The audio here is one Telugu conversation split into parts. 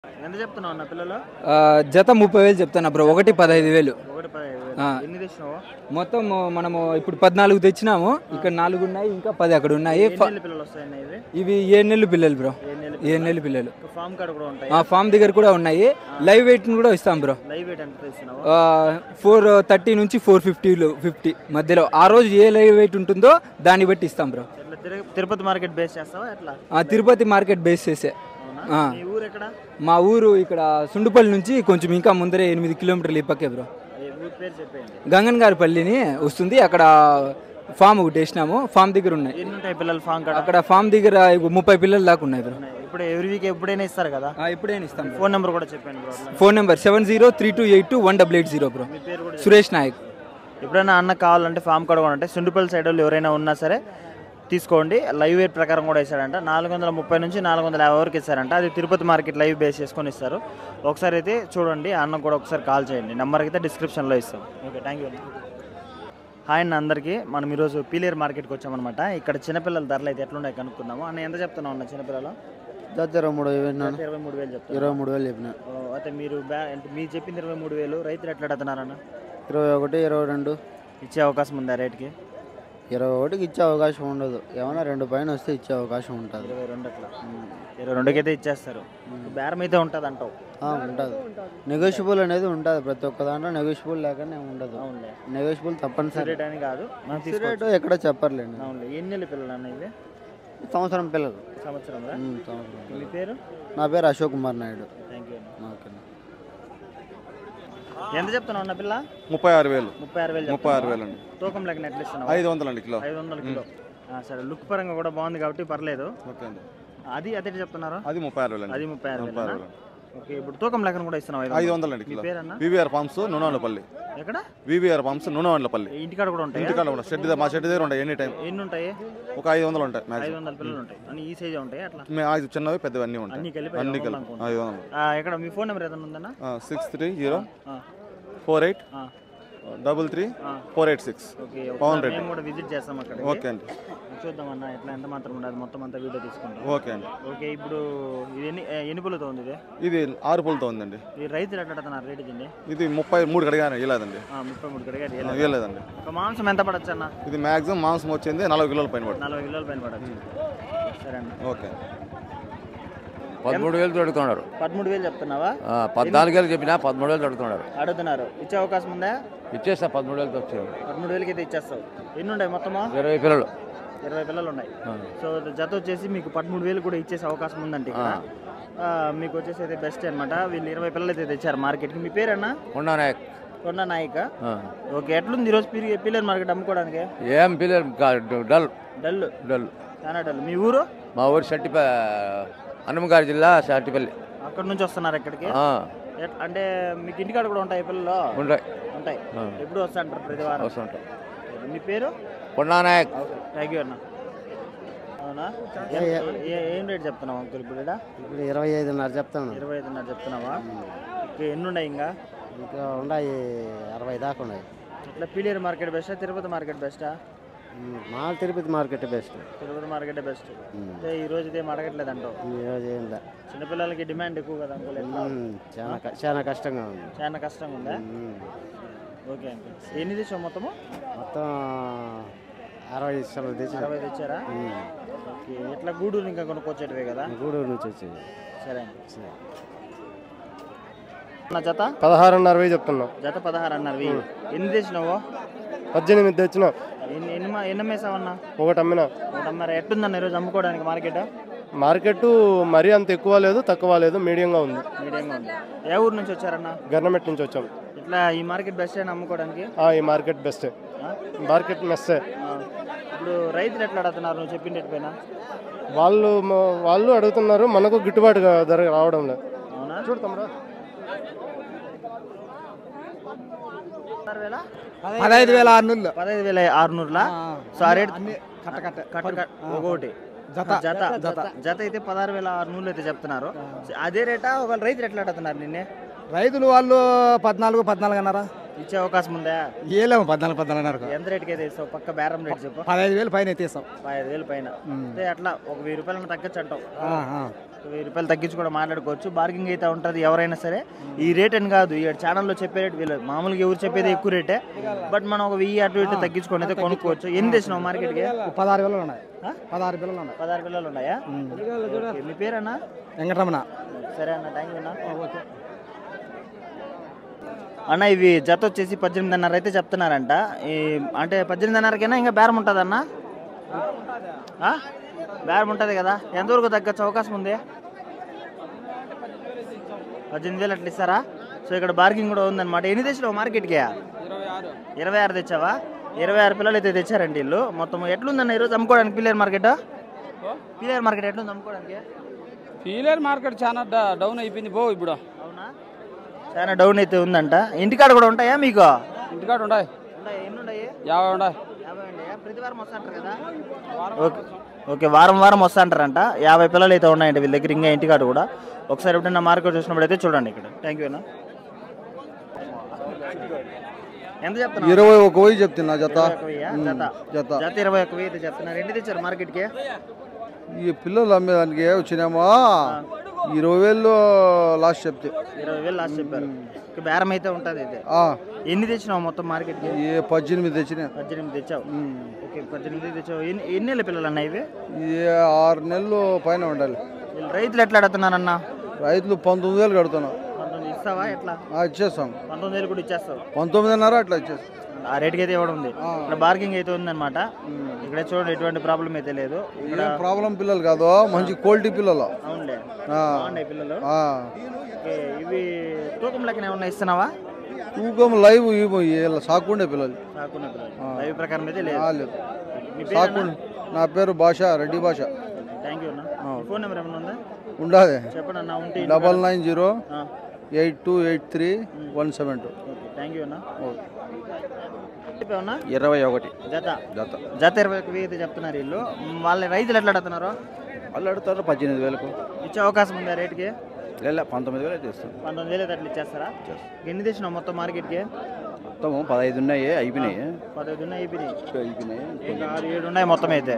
ఎంత చెప్తున్నావు అన్న పిల్లలు? జత 30,000 చెప్తాను బ్రో. ఒకటి 15,000. ఒకటి 15,000. ఎన్ని తెచ్చినావు? మొత్తం మనము ఇప్పుడు 14 తెచ్చినాము. ఇక్కడ 4 ఉన్నాయి, ఇంకా 10 అక్కడ ఉన్నాయి. పిల్లలు వస్తాయన్న ఇవి? ఇవి 7 నెలలు పిల్లలు బ్రో. 7 నెలలు పిల్లలు. ఫామ్ కాడ కూడా ఉంటాయి. ఫామ్ దగ్గర కూడా ఉన్నాయి. లైవ్ వెయిట్ కూడా ఇస్తాం బ్రో. లైవ్ వెయిట్ ఎంత ఇస్తున్నావు? 430 నుంచి 450 మధ్యలో. ఆ రోజు ఏ లైవ్ వెయిట్ ఉంటుందో దాన్ని బట్టి ఇస్తాం బ్రో. తిరుపతి మార్కెట్ బేస్ చేస్తావా ఎట్లా? తిరుపతి మార్కెట్ బేస్ చేసే. మీ ఊరు ఎక్కడ? మా ఊరు ఇక్కడ సుండుపల్లి నుంచి కొంచెం ఇంకా ముందరే 8 కిలోమీటర్లు ఈ పక్కే బ్రో. పేరు చెప్పండి. గంగన్ గారి పల్లిని వస్తుంది. అక్కడ ఫామ్ ఒకటి వేసినాము. ఫామ్ దగ్గర ఉన్నాయి. ఎన్ని ఉంటాయి పిల్లలు ఫామ్ కాడ? అక్కడ ఫామ్ దగ్గర 30 పిల్లలు దాకా ఉన్నాయి బ్రో. ఇప్పుడు ఎవ్రీ వీక్ ఎప్పుడైనా ఇస్తారు కదా? ఎప్పుడైనా ఇస్తాం. ఫోన్ నెంబర్ కూడా చెప్పండి bro. Phone number 7032821880 bro. Suresh Nayak. ఎప్పుడైనా అన్న కావాలంటే ఫామ్ కాడ కూడా ఉంటాయి. సుండుపల్లి సైడ్ వాళ్ళు ఎవరైనా ఉన్నా సరే తీసుకోండి. లైవ్ వెయిట్ ప్రకారం కూడా ఇస్తారంట. 430 నుంచి 450 వరకు ఇస్తారంట. అది తిరుపతి మార్కెట్ లైవ్ బేస్ చేసుకొని ఇస్తారు. ఒకసారి అయితే చూడండి. అన్న కూడా ఒకసారి కాల్ చేయండి. నెంబర్కి అయితే డిస్క్రిప్షన్లో ఇస్తాం. Okay, thank you. హాయ్ అన్న అందరికీ. మనం ఈరోజు పీలేరు మార్కెట్కి వచ్చామన్నమాట. ఇక్కడ చిన్నపిల్లల ధరలు అయితే ఎట్లున్నాయి కనుక్కుందాము. అన్న ఎంత చెప్తున్నావు అన్న చిన్నపిల్లలు? 23,000 చెప్తాను. 23,000 చెప్పిన. అయితే మీరు మీరు చెప్పింది 23,000. రైతులు ఎట్లా అడుగుతున్నారన్న? 21, 22 ఇచ్చే అవకాశం ఉందా రేట్కి? 21కి ఇచ్చే అవకాశం ఉండదు. ఏమైనా 2 పైన వస్తే ఇచ్చే అవకాశం ఉంటుంది. 22 అట్లా. 22కి అయితే ఇచ్చేస్తారు. బేరం అయితే ఉంటుంది అంటావు? ఉంటుంది. నెగోషియబుల్ అనేది ఉంటుంది. ప్రతి ఒక్క దాంట్లో నెగోషియబుల్ లేకనే ఉండదు. నెగోషియబుల్ తప్పనిసరి. రేట్ అని కాదు, రేటు ఎక్కడ చెప్పర్లేండి. అవునులే. ఎన్ని నెలల పిల్లలు అన్న ఇవి? సంవత్సరం పిల్లలు. సంవత్సరం. సంవత్సరం. మీ పేరు? నా పేరు Ashok Kumar Naidu. Thank you. Okay. ఎంత చెప్తున్నావు అన్న పిల్ల? 36,000. 36,000 అండి. తూకం లెక్కన ఎట్లా ఇస్తున్నావు? 500 అండి కిలో. 500 కిలో. సరే, లుక్ పరంగా కూడా బాగుంది కాబట్టి పర్లేదు. ఓకే అండి. అది అదే చెప్తున్నారు? అది 36,000 అండి. అది 36,000. ఓకే, ఇప్పుడు తూకం లెక్కన కూడా ఇస్తున్నావు? 500 అండి కిలో. పేరన్నా? VVR farms Nunevallapalli. ఎక్కడ? VVR farms Nunevallapalli. ఇంటికాడ కూడా ఉంటాయి? ఇంటికాడ కూడా షెడ్, మా షెడ్ దగ్గర ఉంటాయి ఎనీ టైం. ఎన్ని ఉంటాయి? ఒక 500 ఉంటాయి. 500 పిల్లలు ఉంటాయి. అన్ని ఈ సైజ్ ఉంటాయి అట్లా? చిన్నవి పెద్దవి అన్నీ ఉంటాయి. అన్ని కలిపి 500. ఎక్కడ మీ ఫోన్ నెంబర్ ఏదైనా ఉందన్నా? 6304833486. పవన్ రెడ్డి. మేము కూడా విజిట్ చేస్తాం అక్కడ. ఓకే అండి. చూద్దామన్నా ఎట్లా ఎంత మాత్రం ఉండదు, మొత్తం అంతా వీడియో తీసుకుంటాం. ఓకే అండి. ఓకే, ఇప్పుడు ఇది ఎన్ని పుల్లతో ఉంది ఇది? ఇది 6 పుల్లతో ఉందండి. ఈ రైతులు ఎట్లా అడుగుతున్నారు రేట్ ఇది? ఇది 33 కడిగానే ఇవ్వలేదండి. 33 కడిగారు ఇవ్వలేదండి. ఒక మాంసం ఎంత పడచ్చు అన్న? ఇది మ్యాక్సిమం మాంసం వచ్చింది 40 కిలోల పైన పడుతుంది. 40 కిలోల పైన పడచ్చు. సరే అండి. ఓకే. 13,000 అడుగుతున్నారు. 13,000 చెప్తున్నావా? 14,000 చెప్పినా 13,000 అడుగుతున్నారు. ఇచ్చే అవకాశం ఉందా? ఇచ్చేస్తా. 13,000 వచ్చారు. 13,000 అయితే ఇచ్చేస్తావు. ఎన్ని ఉంటాయి మొత్తమా? 20 పిల్లలు. 20 పిల్లలు ఉన్నాయి. సో జత వచ్చేసి మీకు 13,000 కూడా ఇచ్చేసే అవకాశం ఉందంటే మీకు వచ్చేసి అయితే బెస్ట్ అనమాట. వీళ్ళు 20 పిల్లలు అయితే తెచ్చారు మార్కెట్కి. మీ పేరన్నా? కొండా నాయక్. కొండా నాయక. ఓకే, ఎట్లుంది ఈరోజు పిల్లల మార్కెట్ అమ్ముకోవడానికి? ఏం పిల్లలు డల్ డల్. డల్. చాలా డల్. మీ ఊరు? మా ఊరు అన్నమగారి జిల్లా షట్టిపల్లి. అక్కడ నుంచి వస్తున్నారు ఇక్కడికి? అంటే మీకు ఇంటికాడ కూడా ఉంటాయి పిల్లలు? ఉంటాయి. ఎప్పుడు వస్తా అంటారు? ప్రతి వారం వస్తుంటాయి. మీ పేరు? కొండా నాయక్. థ్యాంక్ యూ అన్న. అవునా? ఏం రేట్ చెప్తున్నావు అంకుల్ ఇప్పుడు? ఇప్పుడు 25,500 చెప్తాను. 25,500 చెప్తున్నావా? ఎన్ని ఉన్నాయి ఇంకా ఉన్నాయి? 60 దాకా ఉన్నాయి. ఇట్లా పీలేరు మార్కెట్ బెస్టా, తిరుపతి మార్కెట్ బెస్టా? మా Tirupati market best. Tirupati market best. ఈ రోజు ఇదేం అడగట్లేదు అంటావు? ఈరోజు ఏం లే. చిన్నపిల్లలకి డిమాండ్ ఎక్కువ కదా అంకుల్? చాలా కష్టంగా ఉంది. చాలా కష్టంగా ఉందా? Okay uncle. ఎన్ని తెచ్చావు మొత్తము? మొత్తం 60 తెచ్చారా? ఓకే, ఇట్లా గూడూరు ఇంకా కొనుక్కొచ్చేటివే కదా? గూడూరు నుంచి వచ్చేది. సరే జత 16,500 చెప్తున్నావు. జత 16,500. ఎన్ని తెచ్చినావు? 18 తెచ్చినా. ఎన్ని అమ్మేసావన్నా? ఒకటి అమ్మినా. మరి ఎట్లుందన్న ఈరోజు అమ్ముకోవడానికి మార్కెట్ మరీ అంత ఎక్కువ లేదు, తక్కువ లేదు, మీడియంగా ఉంది. మీడియంగా ఉంది. ఏ ఊరు నుంచి వచ్చారన్న? గవర్నమెంట్ నుంచి వచ్చాం. ఇట్లా ఈ మార్కెట్ బెస్ట్ అయినా అమ్ముకోవడానికి? ఈ మార్కెట్ బెస్ట్. మార్కెట్ మెస్సే. ఇప్పుడు రైతులు ఎట్లా అడుగుతున్నారు నువ్వు చెప్పిన రేట్ పైన? వాళ్ళు అడుగుతున్నారు, మనకు గిట్టుబాటు ధర రావడం లేదు. అవునా? చూడతాం. 15,600. 15,600. సో ఆ రేట్ ఒకటి జత అయితే 16,600 అయితే చెప్తున్నారు. అదే రేటా? ఒకవేళ రైతులు ఎట్లా అడుగుతున్నారు నిన్నే? రైతులు వాళ్ళు 14,500 ఇచ్చే అవకాశం ఉందా? ఏలేము 14,14,500 ఎంత రేట్కి అయితే ఇస్తావు? పక్క బేరం రేట్ చెప్పు. 15,000 పైన తీస్తాం. 5,000 పైన అంటే అట్లా ఒక 1000 రూపాయలు తగ్గచ్చు అంటావు. 1000 రూపాయలు తగ్గించి కూడా మాట్లాడుకోవచ్చు. బార్గింగ్ అయితే ఉంటుంది ఎవరైనా సరే. ఈ రేట్ అని కాదు, ఈ ఛానల్లో చెప్పే రేట్ వీళ్ళు మామూలుగా ఎవరు చెప్పేది ఎక్కువ రేటే. బట్ మనం ఒక 1000 అటు ఇటు తగ్గించుకొని అయితే కొనుక్కోవచ్చు. ఎన్ని తెచ్చినావు మార్కెట్కి? 16 పిల్లలు ఉన్నాయి. 16 పిల్లలు ఉన్నాయి. 16 పిల్లలు ఉన్నాయా? మీ పేరన్నా? వెంకటరమణ. సరే అన్న, థ్యాంక్ యూ అన్న. అన్న ఇవి జత వచ్చేసి 18,500 అయితే చెప్తున్నారంట. ఈ అంటే 18,500కైనా ఇంకా బేరం ఉంటుందన్న? బేరం ఉంటుంది కదా, ఎంతవరకు తగ్గచ్చు అవకాశం ఉంది? 18,000 అట్లా ఇస్తారా? సో ఇక్కడ బార్గింగ్ కూడా ఉందన్నమాట. ఎన్ని తెచ్చినావు మార్కెట్కి? 26 తెచ్చావా? 26 పిల్లలు అయితే తెచ్చారండి వీళ్ళు. మొత్తం ఎట్లుందన్న ఈరోజు అమ్ముకోవడానికి పిల్లర్ మార్కెట్? పిల్లర్ మార్కెట్ ఎట్లుంది అమ్ముకోవడానికి? పీలర్ మార్కెట్ చాలా డౌన్ అయిపోయింది బో ఇప్పుడు. అవునా, చాలా డౌన్ అయితే ఉందంట. ఇంటికాడ కూడా ఉంటాయా మీకు? ఇంటికాడ ఉన్నాయి. ఎన్ని ఉన్నాయి? 50 ఉన్నాయి. 50 ఉన్నాయా? ప్రతి వారం వస్తా అంటారు కదా? ఓకే ఓకే, వారం వారం వస్తా అంటారంట. 50 పిల్లలు అయితే ఉన్నాయంట వీళ్ళ దగ్గర. ఇంకా ఇంటికాడ కూడా ఒకసారి ఎప్పుడైనా మార్కెట్ చూసినప్పుడు అయితే చూడండి ఇక్కడ. థ్యాంక్ యూ అన్న. ఎంత చెప్తున్నా? 21,000 చెప్తున్నా జత. జత 21,000 అయితే చెప్తున్నారు. ఎన్ని తెచ్చారు మార్కెట్కి? ఈ పిల్లలు అమ్మేదానికి వచ్చినామా 20,000 లాస్ట్ చెప్తే. 20,000 లాస్ట్ చెప్పారు. బేరం అయితే ఉంటుంది అయితే. ఎన్ని తెచ్చినావు మొత్తం మార్కెట్కి? 18 తెచ్చినా. 18 తెచ్చావు. ఓకే, 18 తెచ్చావు. ఎన్ని నెలల పిల్లలు అన్న ఇవి? 6 నెలలు పైన ఉండాలి. వీళ్ళు రైతులు ఎట్లా అడుగుతున్నారన్న? రైతులు 19,000 కడుతున్నాం. 19 ఇస్తావా? ఎట్లా ఇచ్చేస్తాం. 19,000 కూడా ఇచ్చేస్తావు? 19,500 అట్లా ఇచ్చేస్తాం. ఆ రేట్కి అయితే ఇవ్వడం ఉంది. ఇక్కడ బార్గింగ్ అయితే ఉందన్నమాట. ఇక్కడ చూడండి, ఎటువంటి ప్రాబ్లం అయితే లేదు. ఇక్కడ ప్రాబ్లం పిల్లలు కాదు, మంచి క్వాలిటీ పిల్లలు. అవునులే, బాగున్నాయి పిల్లలు. ఓకే, ఇవి తూకం లెక్కన ఏమన్నా ఇస్తున్నావా? తూకం లైవ్ సాకుండే పిల్లలు. సాకున్న పిల్లలు లైవ్ ప్రకారం అయితే లేదు. సాకుండే. నా పేరు భాష, రెడ్డి భాష. థ్యాంక్ యూ అన్న. ఫోన్ నెంబర్ ఏమన్నా ఉందా? ఉండదు. చెప్పండి అన్న. ఉంటే 990 8283 172. థ్యాంక్ యూ అన్న. 21 జత జత జత 21,000 అయితే చెప్తున్నారు వీళ్ళు. వాళ్ళ రైతులు ఎట్లా అడుగుతున్నారు? వాళ్ళు అడుగుతారు 18,000. ఇచ్చే అవకాశం ఉందా రేట్కి? లేదా 19,000 అయితే ఇస్తాం. 19,000 అయితే అట్లా ఇచ్చేస్తారా? ఎన్ని తెచ్చినావు మొత్తం మార్కెట్కి? మొత్తం 15 ఉన్నాయి, అయిపోయినాయి. 15 ఉన్నాయి, అయిపోయినాయి. ఇంకా 6, 7 ఉన్నాయి మొత్తం అయితే.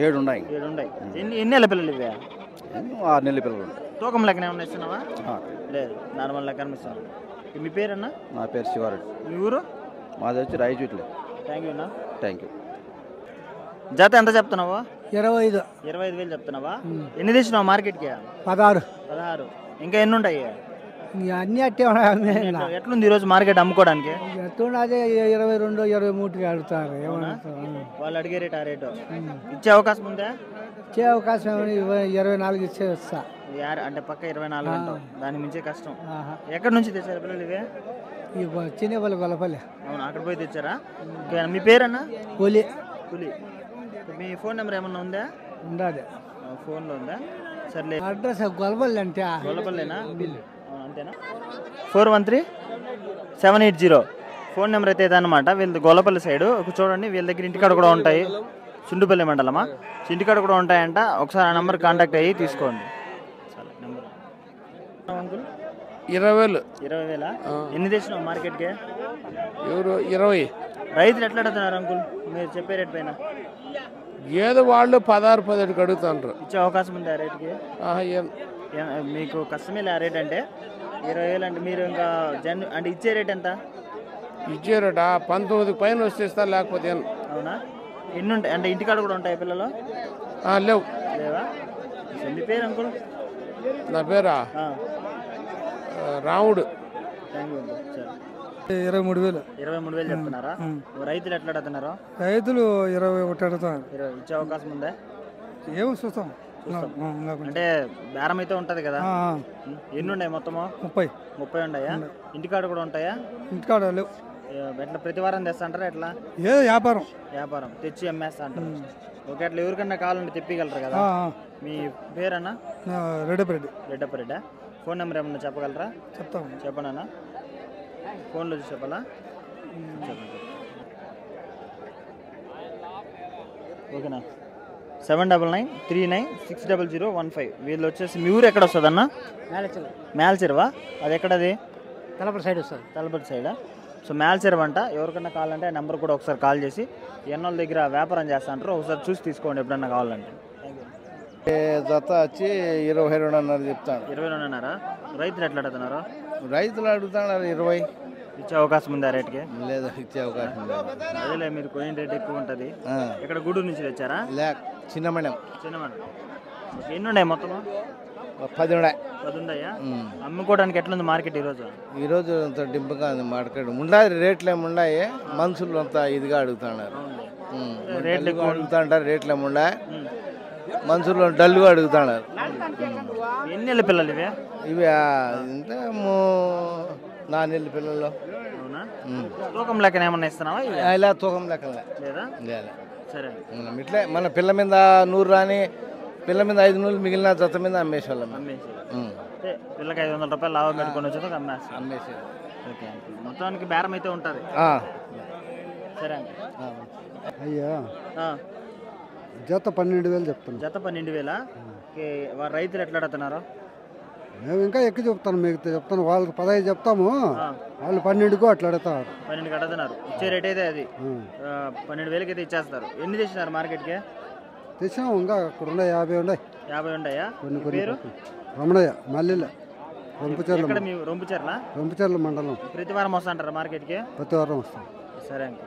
7 ఉన్నాయి. 7 ఉన్నాయి. ఎన్ని నెలల పిల్లలు ఇవే? 6 నెలల పిల్లలు. తూకం లెక్కన ఏమన్నా ఇస్తున్నావా? లేదు, నార్మల్ లెక్కన ఇస్తున్నావు. మీ పేరన్నా? నా పేరు శివారెడ్డి. మీ ఊరు? మాది వచ్చి రాయచూట్లే. థ్యాంక్ యూ అన్న. Thank you. జత ఎంత చెప్తున్నావా? 25. 25,000 చెప్తున్నావా? ఎన్ని తెచ్చినావు మార్కెట్కి? 16. 16. ఇంకా ఎన్ని ఉంటాయి? అన్నీ అట్టే ఉన్నాయి. ఎట్లుంది ఈరోజు మార్కెట్ అమ్ముకోవడానికి? అదే 22, 23కి అడుగుతారు. వాళ్ళు అడిగే రేట్ ఆ రేటు. ఇచ్చే అవకాశం ఉందా? ఇచ్చే అవకాశం 24 ఇచ్చే వస్తా. అంటే పక్క 24 అంటావు. దాని మించే కష్టం. ఎక్కడి నుంచి తెచ్చారు పిల్లలు ఇవే? చిన్నపల్లి గొల్లపల్లి. అవును, అక్కడ పోయి తెచ్చారా? మీ పేరన్నా? పులి. పులి. మీ ఫోన్ నెంబర్ ఏమన్నా ఉందా? ఉండాలి. ఫోన్లో ఉందా? సర్లే. అడ్రస్ గొల్లపల్లి అంటే గొల్లపల్లినా? అంతేనా? 413-780 ఫోన్ నెంబర్ అయితే ఇదన్నమాట. వీళ్ళది గొల్లపల్లి సైడు. చూడండి, వీళ్ళ దగ్గర ఇంటికాడ కూడా ఉంటాయి. చుండుపల్లి మండలమా? ఇంటికాడ కూడా ఉంటాయంట. ఒకసారి ఆ నెంబర్ కాంటాక్ట్ అయ్యి తీసుకోండి. నెంబర్ 20,000. 20,000. ఎన్ని తెచ్చినావు మార్కెట్కి? ఎవరు? 20. రైతులు ఎట్లా అడుగుతున్నారు అంకుల్ మీరు చెప్పే రేట్ పైన? ఏదో వాళ్ళు 16, 17 అడుగుతాండ్రు. ఇచ్చే అవకాశం ఉంది ఆ రేట్కి? మీకు కష్టమే ఆ రేట్ అంటే 20,000 అంటే మీరు ఇంకా అంటే ఇచ్చే రేట్ ఎంత? ఇచ్చే రేటా 19 పైన వస్తేస్తా, లేకపోతే అవునా? ఎన్ని ఉంటాయి అంటే ఇంటికాడ కూడా ఉంటాయి పిల్లలు? లేవు. లేవా? మీ పేరు అంకుల్? నా పేరా రాముడు. Thank you. 23,000. 23,000 చెప్తున్నారా? రైతులు ఎట్లా అడుగుతున్నారు? రైతులు 21 అడుగుతారు. ఇచ్చే అవకాశం ఉందా? ఏమో చూస్తాం. అంటే బేరం అయితే ఉంటది కదా. ఎన్ని ఉన్నాయి మొత్తము? 30 ఉన్నాయా? ఇంటికాడ కూడా ఉంటాయా? ఇంటికాడ లేవు. ఎట్లా ప్రతి వారం తెస్తా అంటారా? ఎట్లా? ఏదో వ్యాపారం తెచ్చి అమ్మేస్తా అంటారు. ఓకే, అట్లా ఎవరికన్నా కావాలంటే తెప్పిగలరు కదా. మీ పేరన్నా? రెడ్డప్పరెడ్డా. ఫోన్ నెంబర్ ఏమన్నా చెప్పగలరా? చెప్పండి అన్న. ఫోన్లో చూసి చెప్పాలా? ఓకేనా? 7993960015. వీళ్ళు వచ్చేసి మీ ఊరు ఎక్కడ వస్తుంది అన్న? మేల్చెరువా? అది ఎక్కడది? తలపతి సైడ్ వస్తుంది. తలపతి సైడా? సో మేల్చెరవంట. ఎవరికన్నా కావాలంటే ఆ నెంబర్ కూడా ఒకసారి కాల్ చేసి ఎన్నోళ్ళ దగ్గర వ్యాపారం చేస్తా అంటారు, ఒకసారి చూసి తీసుకోండి ఎప్పుడన్నా కావాలంటే. జత వచ్చి 22.5 చెప్తాను. 22.5. రైతులు ఎట్లా అడుగుతున్నారు? రైతులు అడుగుతున్నారు 20. ఇచ్చే అవకాశం ఉంది ఆ రేట్కి? లేదా ఇచ్చే అవకాశం లేదు. అదేలే, మీరు కొయిన రేట్ ఎక్కువ ఉంటుంది. ఇక్కడ గూడూరు నుంచి తెచ్చారా? లేక చిన్నమణం చిన్నమాట. ఎన్ని ఉన్నాయి మొత్తం? 10 ఉన్నాయి. 10 ఉన్నాయా? అమ్ముకోవడానికి ఎట్లుంది మార్కెట్ ఈరోజు? ఈరోజు అంత డింపుగా ఉంది మార్కెట్. ఉండాలి రేట్లు ఏమి ఉన్నాయి, మనుషులు అంతా ఇదిగా అడుగుతున్నారు. రేట్లు ఎక్కువ అడుగుతుంటారు, రేట్లు ఏమి ఉన్నాయి, మనుషులు డల్గా అడుగుతున్నారు. ఎన్ని నెలల పిల్లలు ఇవి? ఇవి అంటే 4 నెలల పిల్లలు. అవునా? తూకం లెక్కన ఏమన్నా ఇస్తున్నావా? ఇలా తూకం లెక్కలే లేదా? లేదా. సరే, ఇట్లే మన పిల్ల మీద 100 రాని, పిల్ల మీద 5 నూలు మిగిలిన జత మీద అమ్మేసేవాళ్ళం. అమ్మేసి పిల్లకి 500 రూపాయలు లాభం పెట్టుకొని వచ్చేది అమ్మేస్తాం. అమ్మేసేది. ఓకే, మొత్తానికి బేరం అయితే ఉంటుంది. సరే అండి. అయ్యా ఆ, జత 12,000 చెప్తాను. జత 12,000. వారు రైతులు ఎట్లా అడుగుతున్నారు? మేము ఇంకా ఎక్కువ చెప్తాను, మీకు చెప్తాను. వాళ్ళకి 15 చెప్తాము, వాళ్ళు 12కు అట్లా అడుగుతారు. 12కి అడుగుతున్నారు. ఇచ్చే రేట్ అయితే అది 12,000కి అయితే ఇచ్చేస్తారు. ఎన్ని తెచ్చినారు మార్కెట్కి? తెచ్చాము, ఇంకా అక్కడ ఉన్నాయి 50 ఉన్నాయి. 50 ఉన్నాయా? కొన్ని పేరు రమణయ్య మల్లెల రొంపుచెర్ల. ఇక్కడ మీ రొంపుచెర్ల రొంపుచెర్ల మండలం. ప్రతి వారం వస్తా అంటారా మార్కెట్కి? ప్రతి వారం వస్తాం. సరే అండి.